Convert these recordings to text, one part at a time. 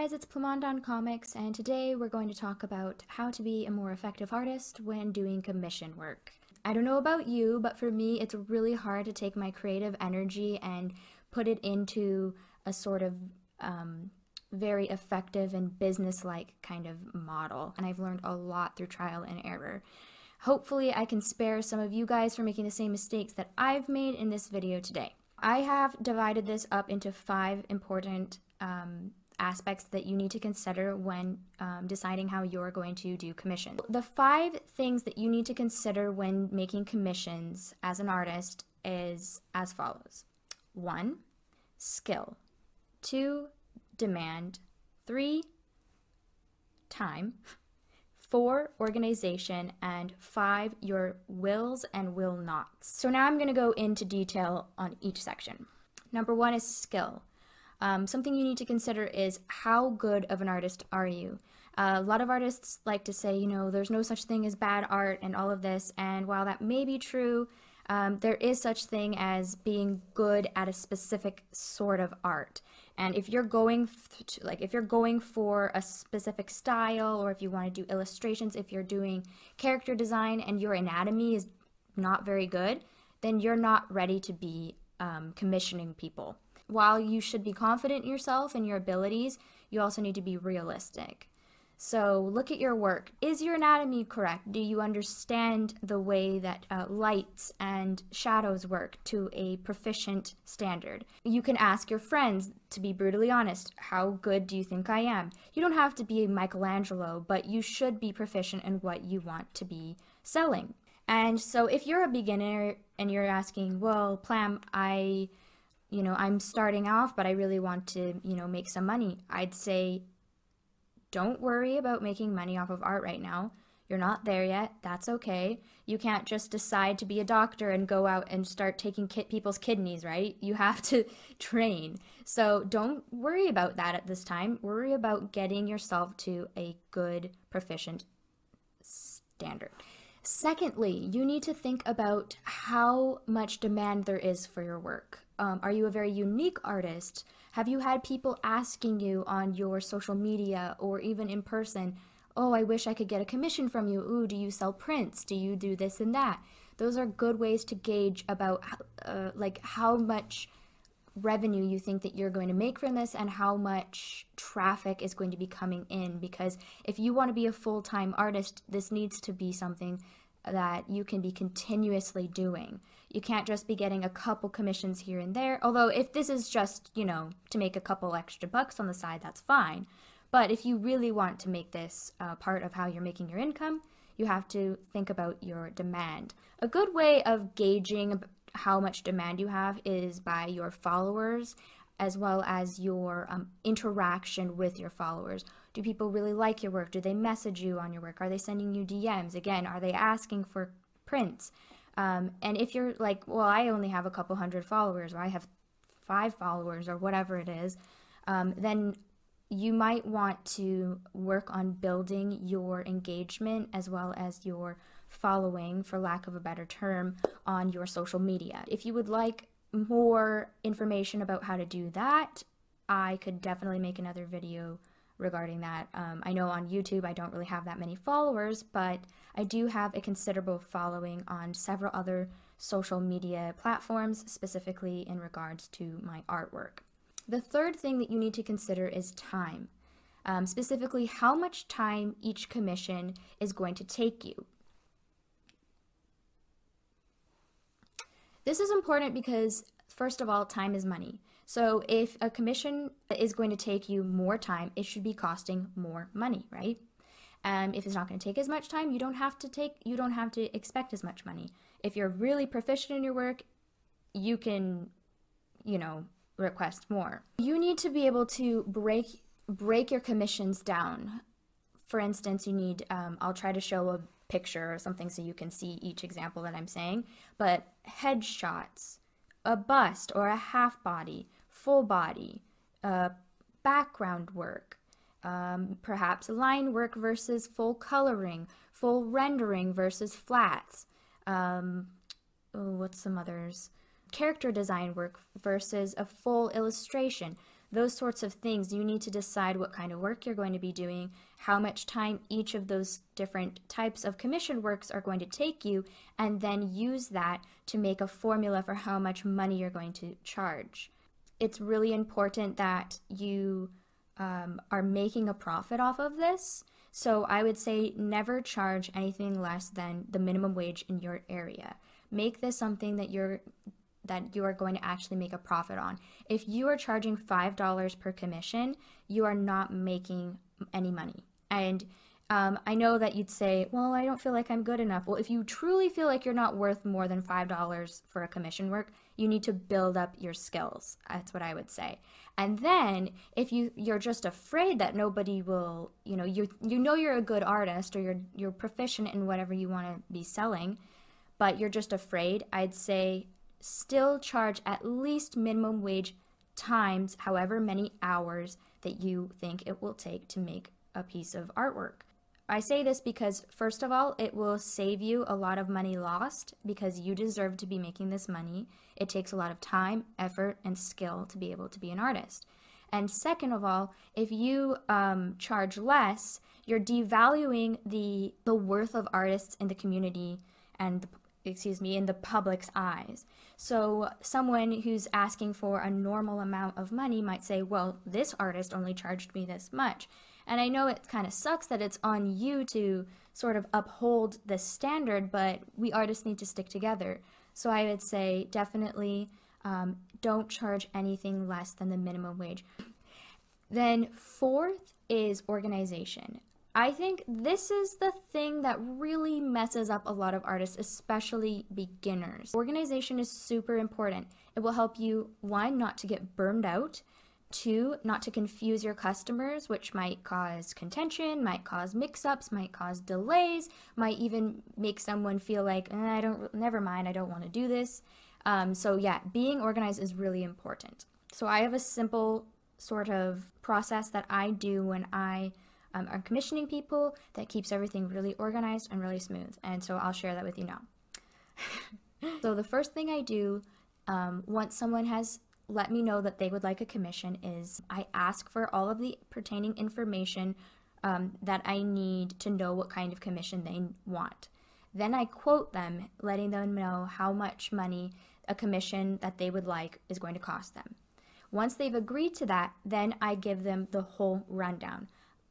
guys, it's Plumondon Comics, and today we're going to talk about how to be a more effective artist when doing commission work. I don't know about you, but for me it's really hard to take my creative energy and put it into a sort of very effective and business-like kind of model, and I've learned a lot through trial and error. Hopefully I can spare some of you guys from making the same mistakes that I've made in this video today. I have divided this up into 5 important aspects that you need to consider when deciding how you're going to do commissions. The 5 things that you need to consider when making commissions as an artist is as follows. 1. Skill. 2. Demand. 3. Time. 4. Organization. And 5. Your wills and will nots. So now I'm going to go into detail on each section. Number 1 is skill. Something you need to consider is how good of an artist are you? A lot of artists like to say, you know, there's no such thing as bad art and all of this, and while that may be true, there is such thing as being good at a specific sort of art. And if you're going for a specific style, or if you want to do illustrations, if you're doing character design and your anatomy is not very good, then you're not ready to be commissioning people. While you should be confident in yourself and your abilities, you also need to be realistic. So look at your work. Is your anatomy correct? Do you understand the way that lights and shadows work to a proficient standard? You can ask your friends, to be brutally honest, how good do you think I am? You don't have to be Michelangelo, but you should be proficient in what you want to be selling. And so if you're a beginner and you're asking, well, Plam, I'm starting off, but I really want to, make some money, I'd say, don't worry about making money off of art right now. You're not there yet. That's okay. You can't just decide to be a doctor and go out and start taking people's kidneys, right? You have to train. So don't worry about that at this time. Worry about getting yourself to a good, proficient standard. Secondly, you need to think about how much demand there is for your work. Are you a very unique artist? Have you had people asking you on your social media or even in person, oh, I wish I could get a commission from you. Ooh, do you sell prints? Do you do this and that? Those are good ways to gauge about how much revenue you think that you're going to make from this and how much traffic is going to be coming in, because if you want to be a full-time artist, this needs to be something that you can be continuously doing. You can't just be getting a couple commissions here and there, although if this is just, to make a couple extra bucks on the side, that's fine. But if you really want to make this part of how you're making your income, you have to think about your demand. A good way of gauging how much demand you have is by your followers, as well as your interaction with your followers. Do people really like your work? Do they message you on your work? Are they sending you DMs? Again, are they asking for prints? And if you're like, well, I only have a couple hundred followers, or I have 5 followers, or whatever it is, then you might want to work on building your engagement as well as your following, for lack of a better term, on your social media. If you would like more information about how to do that, I could definitely make another video regarding that. I know on YouTube I don't really have that many followers, but I do have a considerable following on several other social media platforms, specifically in regards to my artwork. The third thing that you need to consider is time. Specifically, how much time each commission is going to take you. This is important because, first of all, time is money. So if a commission is going to take you more time, it should be costing more money, right? If it's not going to take as much time, you don't have to expect as much money. If you're really proficient in your work, you can, request more. You need to be able to break your commissions down. For instance, you need, I'll try to show a picture or something so you can see each example that I'm saying, but headshots, a bust or a half body, full body, background work, perhaps line work versus full coloring, full rendering versus flats, what's some others? Character design work versus a full illustration. those sorts of things. You need to decide what kind of work you're going to be doing, how much time each of those different types of commission works are going to take you, and then use that to make a formula for how much money you're going to charge. It's really important that you are making a profit off of this. So I would say never charge anything less than the minimum wage in your area. Make this something that you are going to actually make a profit on. If you are charging $5 per commission, you are not making any money. And I know that you'd say, well, I don't feel like I'm good enough. Well, if you truly feel like you're not worth more than $5 for a commission work, you need to build up your skills. That's what I would say. And then if you're just afraid that nobody will, you know you're a good artist, or you're proficient in whatever you want to be selling, but you're just afraid, I'd say still charge at least minimum wage times however many hours that you think it will take to make a piece of artwork. I say this because, first of all, it will save you a lot of money lost because you deserve to be making this money. It takes a lot of time, effort, and skill to be able to be an artist. And second of all, if you charge less, you're devaluing the worth of artists in the community and, in the public's eyes. So someone who's asking for a normal amount of money might say, well, this artist only charged me this much. And I know it kind of sucks that it's on you to sort of uphold the standard, but we artists need to stick together. So I would say definitely don't charge anything less than the minimum wage. Then fourth is organization. I think this is the thing that really messes up a lot of artists, especially beginners. Organization is super important. It will help you, one, not to get burned out, two, not to confuse your customers, which might cause contention, might cause mix-ups, might cause delays, might even make someone feel like, never mind, I don't want to do this. So yeah, being organized is really important. So I have a simple sort of process that I do when I am commissioning people that keeps everything really organized and really smooth. And so I'll share that with you now. So the first thing I do once someone has let me know that they would like a commission is I ask for all of the pertaining information that I need to know what kind of commission they want. Then I quote them, letting them know how much money a commission that they would like is going to cost them. Once they've agreed to that, then I give them the whole rundown.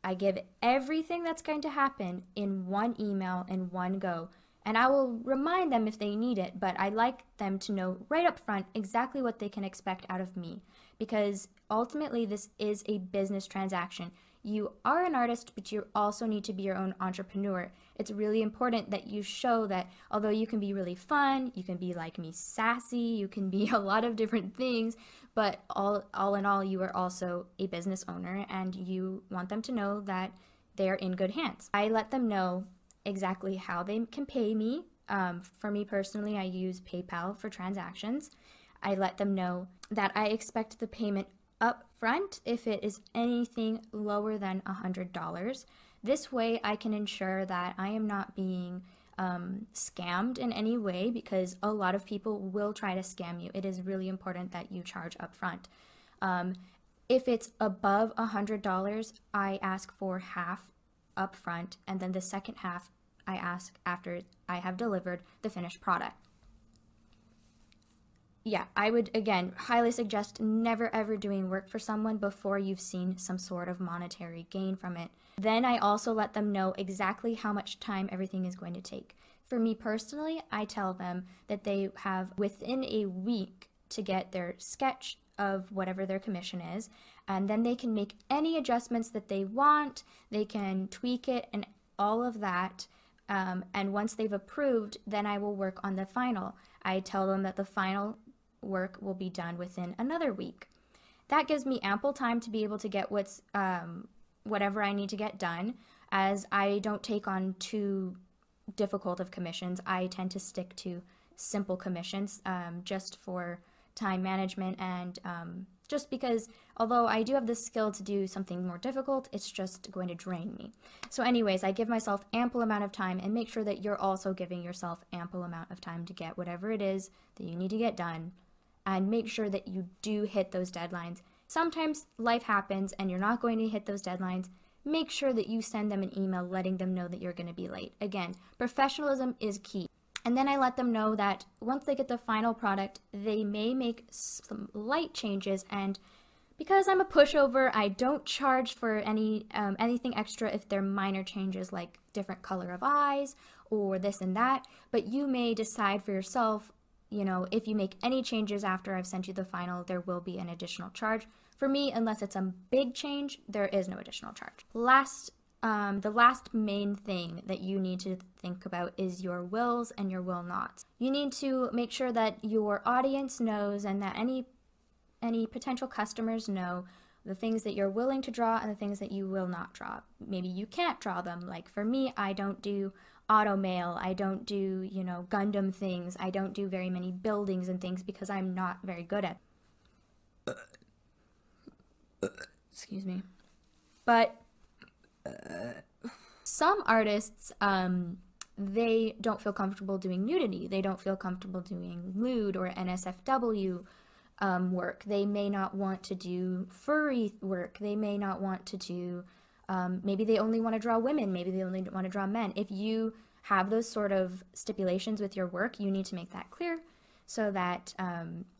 I give everything that's going to happen in one email in one go. And I will remind them if they need it, but I like them to know right up front exactly what they can expect out of me, because ultimately this is a business transaction. You are an artist, but you also need to be your own entrepreneur. It's really important that you show that although you can be really fun, you can be like me, sassy, you can be a lot of different things, but all in all, you are also a business owner, and you want them to know that they are in good hands. I let them know exactly how they can pay me. For me personally, I use PayPal for transactions. I let them know that I expect the payment up front if it is anything lower than $100. This way I can ensure that I am not being scammed in any way, because a lot of people will try to scam you. It is really important that you charge up front. If it's above $100, I ask for half up front, and then the second half I ask after I have delivered the finished product. Yeah, I would, again, highly suggest never ever doing work for someone before you've seen some sort of monetary gain from it. Then I also let them know exactly how much time everything is going to take. For me personally, I tell them that they have within a week to get their sketch of whatever their commission is, and then they can make any adjustments that they want, they can tweak it and all of that, and once they've approved, then I will work on the final. I tell them that the final work will be done within another week. That gives me ample time to be able to get whatever I need to get done, as I don't take on too difficult of commissions. I tend to stick to simple commissions just for time management, and just because although I do have the skill to do something more difficult, it's just going to drain me. So anyways, I give myself ample amount of time, and make sure that you're also giving yourself ample amount of time to get whatever it is that you need to get done, and make sure that you do hit those deadlines. Sometimes life happens and you're not going to hit those deadlines. Make sure that you send them an email letting them know that you're going to be late. Again, professionalism is key. And then I let them know that once they get the final product, they may make some light changes, and because I'm a pushover, I don't charge for anything extra if they're minor changes like different color of eyes or this and that, but you may decide for yourself, you know, if you make any changes after I've sent you the final, there will be an additional charge. For me, unless it's a big change, there is no additional charge. The last main thing that you need to think about is your wills and your will nots. You need to make sure that your audience knows and that any potential customers know the things that you're willing to draw and the things that you will not draw. Maybe you can't draw them. Like for me, I don't do auto mail, I don't do, you know, Gundam things, I don't do very many buildings and things because I'm not very good at excuse me. But some artists, they don't feel comfortable doing nudity. They don't feel comfortable doing lewd or NSFW work. They may not want to do furry work. They may not want to do, maybe they only want to draw women. Maybe they only want to draw men. If you have those sort of stipulations with your work, you need to make that clear so that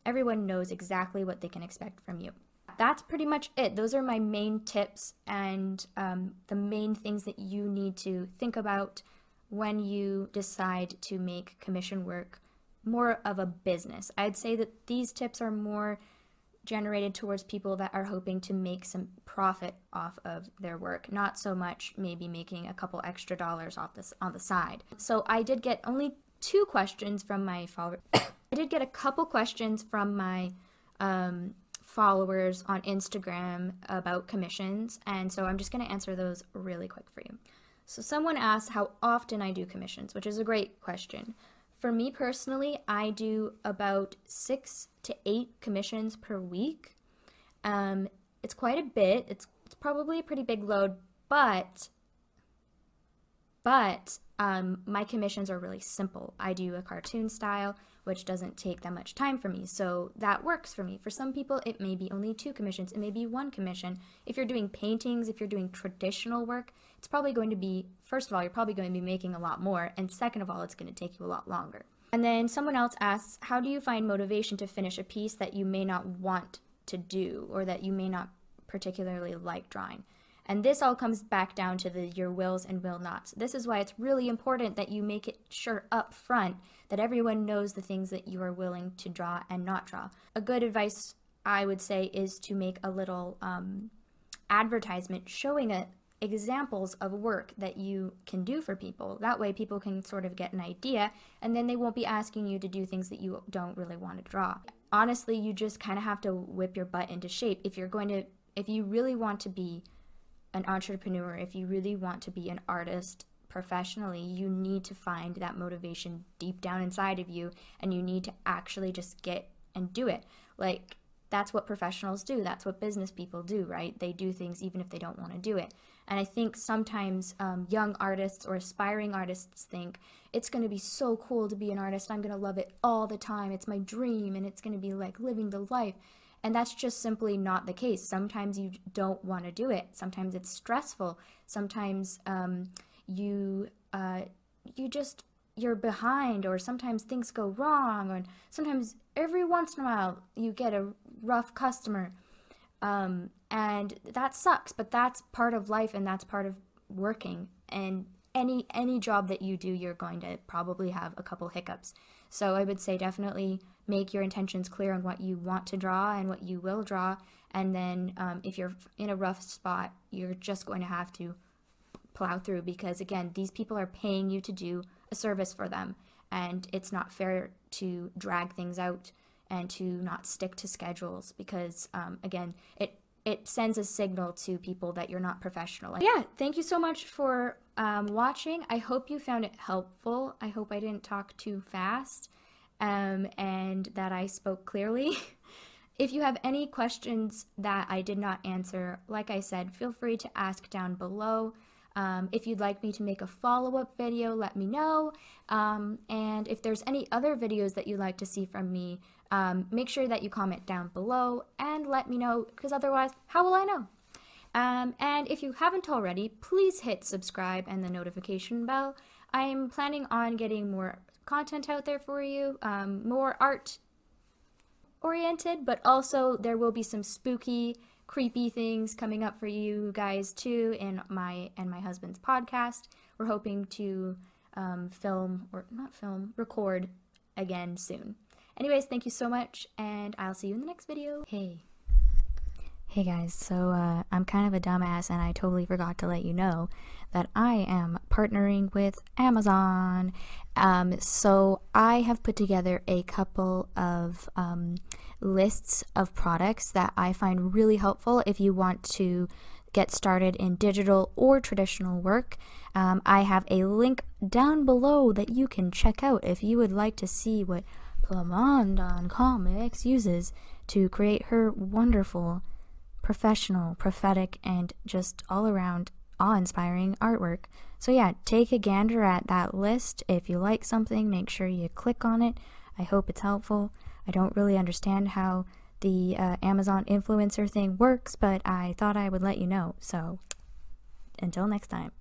everyone knows exactly what they can expect from you. That's pretty much it. Those are my main tips and the main things that you need to think about when you decide to make commission work more of a business. I'd say that these tips are more generated towards people that are hoping to make some profit off of their work, not so much maybe making a couple extra dollars off this on the side. So I did get only 2 questions from my followers. I did get a couple questions from my followers on Instagram about commissions, and so I'm just going to answer those really quick for you. So someone asked how often I do commissions, which is a great question. For me personally, I do about 6 to 8 commissions per week. It's quite a bit. It's probably a pretty big load, but my commissions are really simple. I do a cartoon style, which doesn't take that much time for me, so that works for me. For some people, it may be only 2 commissions, it may be 1 commission. If you're doing paintings, if you're doing traditional work, it's probably going to be, first of all, you're probably going to be making a lot more, and second of all, it's going to take you a lot longer. And then someone else asks, how do you find motivation to finish a piece that you may not want to do, or that you may not particularly like drawing? And this all comes back down to your wills and will nots. This is why it's really important that you make it sure up front that everyone knows the things that you are willing to draw and not draw. A good advice, I would say, is to make a little advertisement showing examples of work that you can do for people. That way people can sort of get an idea, and then they won't be asking you to do things that you don't really want to draw. Honestly, you just kind of have to whip your butt into shape. If you really want to be an entrepreneur, if you really want to be an artist professionally, you need to find that motivation deep down inside of you, and you need to actually just get and do it. Like, that's what professionals do. That's what business people do, right? They do things even if they don't want to do it. And I think sometimes young artists or aspiring artists think, it's going to be so cool to be an artist. I'm going to love it all the time. It's my dream, and it's going to be like living the life. And that's just simply not the case. Sometimes you don't want to do it. Sometimes it's stressful. Sometimes you're behind, or sometimes things go wrong, or sometimes every once in a while you get a rough customer. And that sucks, but that's part of life, and that's part of working. And any job that you do, you're going to probably have a couple hiccups. So I would say definitely make your intentions clear on what you want to draw and what you will draw. And then if you're in a rough spot, you're just going to have to plow through, because again, these people are paying you to do a service for them, and it's not fair to drag things out and to not stick to schedules, because again, it sends a signal to people that you're not professional. Yeah, thank you so much for watching. I hope you found it helpful. I hope I didn't talk too fast and that I spoke clearly. If you have any questions that I did not answer, like I said, feel free to ask down below. If you'd like me to make a follow-up video, let me know. And if there's any other videos that you'd like to see from me, make sure that you comment down below and let me know, because otherwise, how will I know? And if you haven't already, please hit subscribe and the notification bell. I'm planning on getting more content out there for you, more art oriented, but also there will be some spooky, creepy things coming up for you guys too in my and my husband's podcast. We're hoping to record again soon. Anyways, thank you so much, and I'll see you in the next video. Hey guys, so I'm kind of a dumbass and I totally forgot to let you know that I am partnering with Amazon. So I have put together a couple of lists of products that I find really helpful if you want to get started in digital or traditional work. I have a link down below that you can check out if you would like to see what Plamondon Comics uses to create her wonderful, professional, prophetic, and just all-around awe-inspiring artwork. So yeah, take a gander at that list. If you like something, make sure you click on it. I hope it's helpful. I don't really understand how the Amazon influencer thing works, but I thought I would let you know. So until next time.